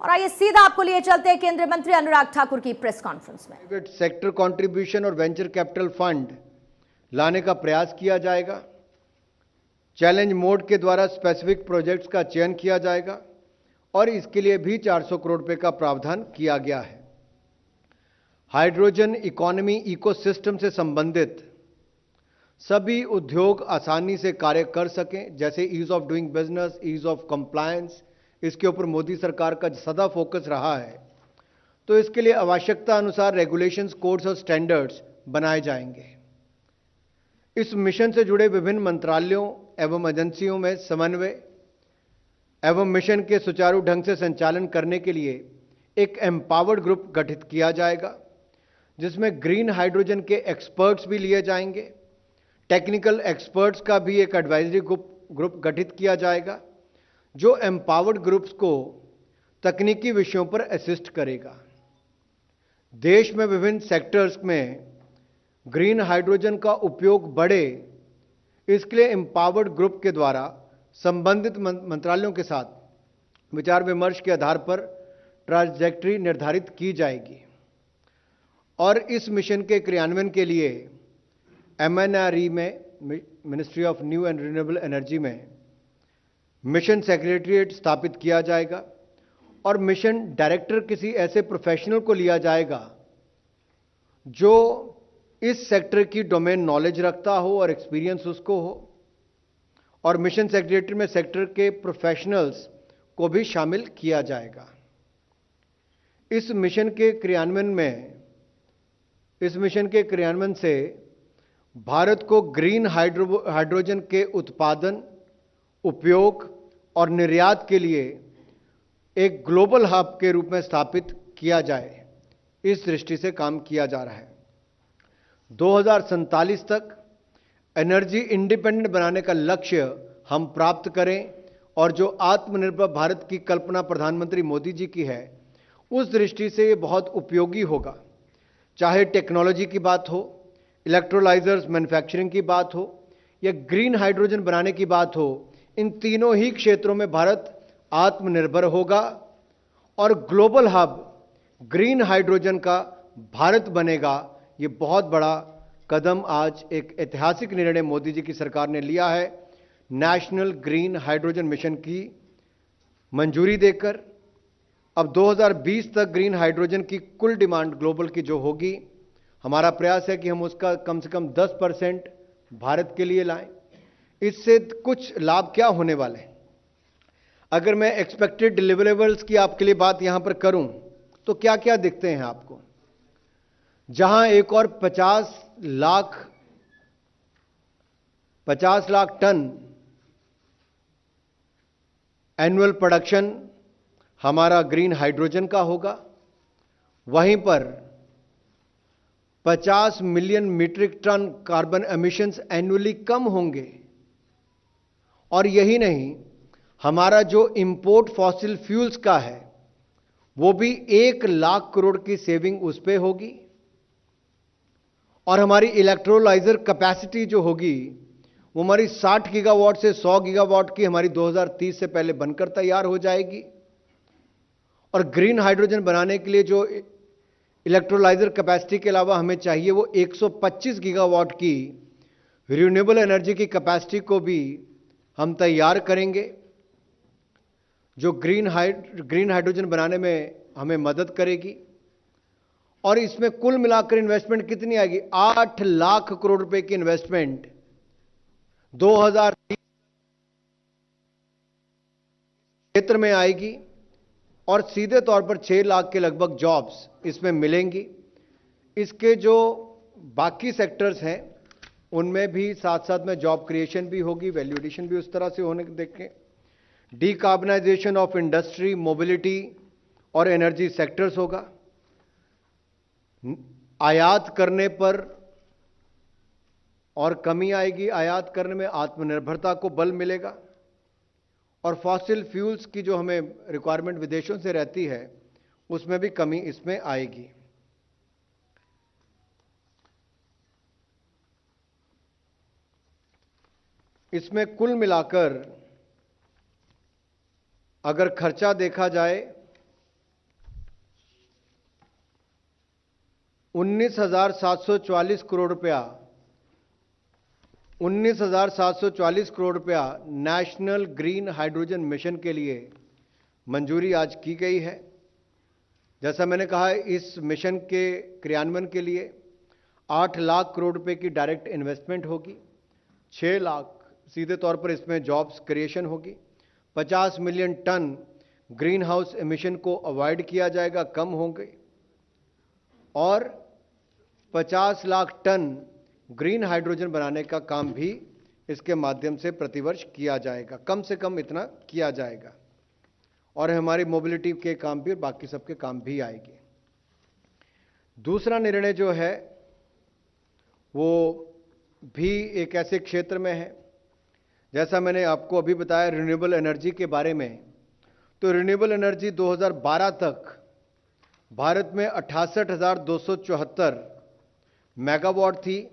और आइए सीधा आपको लिए चलते हैं केंद्रीय मंत्री अनुराग ठाकुर की प्रेस कॉन्फ्रेंस में। प्राइवेट सेक्टर कंट्रीब्यूशन और वेंचर कैपिटल फंड लाने का प्रयास किया जाएगा। चैलेंज मोड के द्वारा स्पेसिफिक प्रोजेक्ट्स का चयन किया जाएगा और इसके लिए भी 400 करोड़ रुपए का प्रावधान किया गया है। हाइड्रोजन इकोनॉमी इकोसिस्टम से संबंधित सभी उद्योग आसानी से कार्य कर सकें, जैसे ease of doing business, ease of compliance, इसके ऊपर मोदी सरकार का सदा फोकस रहा है। तो इसके लिए आवश्यकता अनुसार रेगुलेशंस, कोड्स और स्टैंडर्ड्स बनाए जाएंगे। इस मिशन से जुड़े विभिन्न मंत्रालयों एवं एजेंसियों में समन्वय एवं मिशन के सुचारू ढंग से संचालन करने के लिए एक एम्पावर्ड ग्रुप गठित किया जाएगा, जिसमें ग्रीन हाइड्रोजन के एक्सपर्ट्स भी लिए जाएंगे। टेक्निकल एक्सपर्ट्स का भी एक एडवाइजरी ग्रुप गठित किया जाएगा, जो एम्पावर्ड ग्रुप्स को तकनीकी विषयों पर असिस्ट करेगा। देश में विभिन्न सेक्टर्स में ग्रीन हाइड्रोजन का उपयोग बढ़े, इसके लिए एम्पावर्ड ग्रुप के द्वारा संबंधित मंत्रालयों के साथ विचार विमर्श के आधार पर ट्रांजैक्टरी निर्धारित की जाएगी और इस मिशन के क्रियान्वयन के लिए MNRE में, ministry of new and renewable energy में मिशन सेक्रेटरीट स्थापित किया जाएगा और मिशन डायरेक्टर किसी ऐसे प्रोफेशनल को लिया जाएगा जो इस सेक्टर की डोमेन नॉलेज रखता हो और एक्सपीरियंस उसको हो, और मिशन सेक्रेटरी में सेक्टर के प्रोफेशनल्स को भी शामिल किया जाएगा। इस मिशन के क्रियान्वयन से भारत को ग्रीन हाइड्रोजन के उत्पादन, उपयोग और निर्यात के लिए एक ग्लोबल हब के रूप में स्थापित किया जाए, इस दृष्टि से काम किया जा रहा है। 2047 तक एनर्जी इंडिपेंडेंट बनाने का लक्ष्य हम प्राप्त करें और जो आत्मनिर्भर भारत की कल्पना प्रधानमंत्री मोदी जी की है, उस दृष्टि से ये बहुत उपयोगी होगा। चाहे टेक्नोलॉजी की बात हो, इलेक्ट्रोलाइजर्स मैन्युफैक्चरिंग की बात हो या ग्रीन हाइड्रोजन बनाने की बात हो, इन तीनों ही क्षेत्रों में भारत आत्मनिर्भर होगा और ग्लोबल हब ग्रीन हाइड्रोजन का भारत बनेगा। ये बहुत बड़ा कदम, आज एक ऐतिहासिक निर्णय मोदी जी की सरकार ने लिया है, नेशनल ग्रीन हाइड्रोजन मिशन की मंजूरी देकर। अब 2020 तक ग्रीन हाइड्रोजन की कुल डिमांड ग्लोबल की जो होगी, हमारा प्रयास है कि हम उसका कम से कम 10% भारत के लिए लाएं। इससे कुछ लाभ क्या होने वाले हैं? अगर मैं एक्सपेक्टेड डिलीवरेबल्स की आपके लिए बात यहां पर करूं तो क्या क्या दिखते हैं आपको? जहां एक और 50 लाख टन एनुअल प्रोडक्शन हमारा ग्रीन हाइड्रोजन का होगा, वहीं पर 50 million metric ton carbon emissions annually कम होंगे। और यही नहीं, हमारा जो इंपोर्ट फॉसिल फ्यूल्स का है वो भी 1 लाख करोड़ की सेविंग उस पे होगी और हमारी इलेक्ट्रोलाइजर कैपेसिटी जो होगी वो हमारी 60 गीगावाट से 100 गीगावाट की हमारी 2030 से पहले बनकर तैयार हो जाएगी। और ग्रीन हाइड्रोजन बनाने के लिए जो इलेक्ट्रोलाइजर कैपेसिटी के अलावा हमें चाहिए वो 125 गीगावाट की रिन्यूएबल एनर्जी की कैपेसिटी को भी हम तैयार करेंगे, जो ग्रीन हाइड्रोजन बनाने में हमें मदद करेगी। और इसमें कुल मिलाकर इन्वेस्टमेंट कितनी आएगी? 8 लाख करोड़ रुपए की इन्वेस्टमेंट 2030 क्षेत्र में आएगी और सीधे तौर पर 6 लाख के लगभग जॉब्स इसमें मिलेंगी। इसके जो बाकी सेक्टर्स हैं उनमें भी साथ साथ में जॉब क्रिएशन भी होगी, वैल्यू एडिशन भी उस तरह से होने देखें। डीकार्बनाइजेशन ऑफ इंडस्ट्री, मोबिलिटी और एनर्जी सेक्टर्स होगा। आयात करने पर और कमी आएगी, आयात करने में आत्मनिर्भरता को बल मिलेगा और फॉसिल फ्यूल्स की जो हमें रिक्वायरमेंट विदेशों से रहती है उसमें भी कमी इसमें आएगी। इसमें कुल मिलाकर अगर खर्चा देखा जाए 19,744 करोड़ रुपया 19,744 करोड़ रुपया नेशनल ग्रीन हाइड्रोजन मिशन के लिए मंजूरी आज की गई है। जैसा मैंने कहा, इस मिशन के क्रियान्वयन के लिए 8 लाख करोड़ रुपए की डायरेक्ट इन्वेस्टमेंट होगी, 6 लाख सीधे तौर पर इसमें जॉब्स क्रिएशन होगी, 50 million ton green house emission को अवॉइड किया जाएगा, कम होंगे, और 50 लाख टन ग्रीन हाइड्रोजन बनाने का काम भी इसके माध्यम से प्रतिवर्ष किया जाएगा, कम से कम इतना किया जाएगा, और हमारी मोबिलिटी के काम भी और बाकी सबके काम भी आएंगे। दूसरा निर्णय जो है वो भी एक ऐसे क्षेत्र में है, जैसा मैंने आपको अभी बताया रिन्यूएबल एनर्जी के बारे में, तो रिन्यूएबल एनर्जी 2012 तक भारत में 68,274 मेगावाट थी,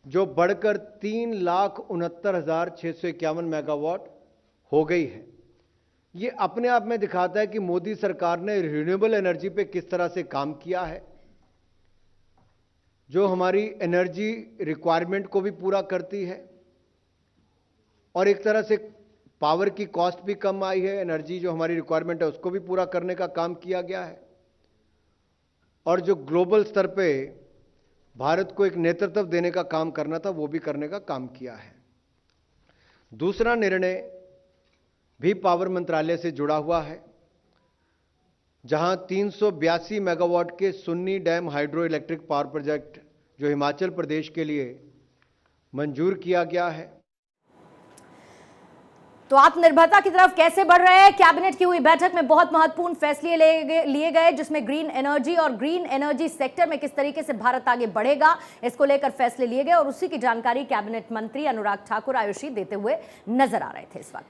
जो बढ़कर 3,69,651 मेगावाट हो गई है। ये अपने आप में दिखाता है कि मोदी सरकार ने रिन्यूएबल एनर्जी पे किस तरह से काम किया है, जो हमारी एनर्जी रिक्वायरमेंट को भी पूरा करती है, और एक तरह से पावर की कॉस्ट भी कम आई है, एनर्जी जो हमारी रिक्वायरमेंट है उसको भी पूरा करने का काम किया गया है, और जो ग्लोबल स्तर पे भारत को एक नेतृत्व देने का काम करना था वो भी करने का काम किया है। दूसरा निर्णय भी पावर मंत्रालय से जुड़ा हुआ है, जहां 382 मेगावाट के Sunni dam hydro electric power project जो हिमाचल प्रदेश के लिए मंजूर किया गया है। तो आत्मनिर्भरता की तरफ कैसे बढ़ रहे हैं? कैबिनेट की हुई बैठक में बहुत महत्वपूर्ण फैसले लिए गए, जिसमें ग्रीन एनर्जी और ग्रीन एनर्जी सेक्टर में किस तरीके से भारत आगे बढ़ेगा, इसको लेकर फैसले लिए गए, और उसी की जानकारी कैबिनेट मंत्री अनुराग ठाकुर आयुषी देते हुए नजर आ रहे थे इस वक्त।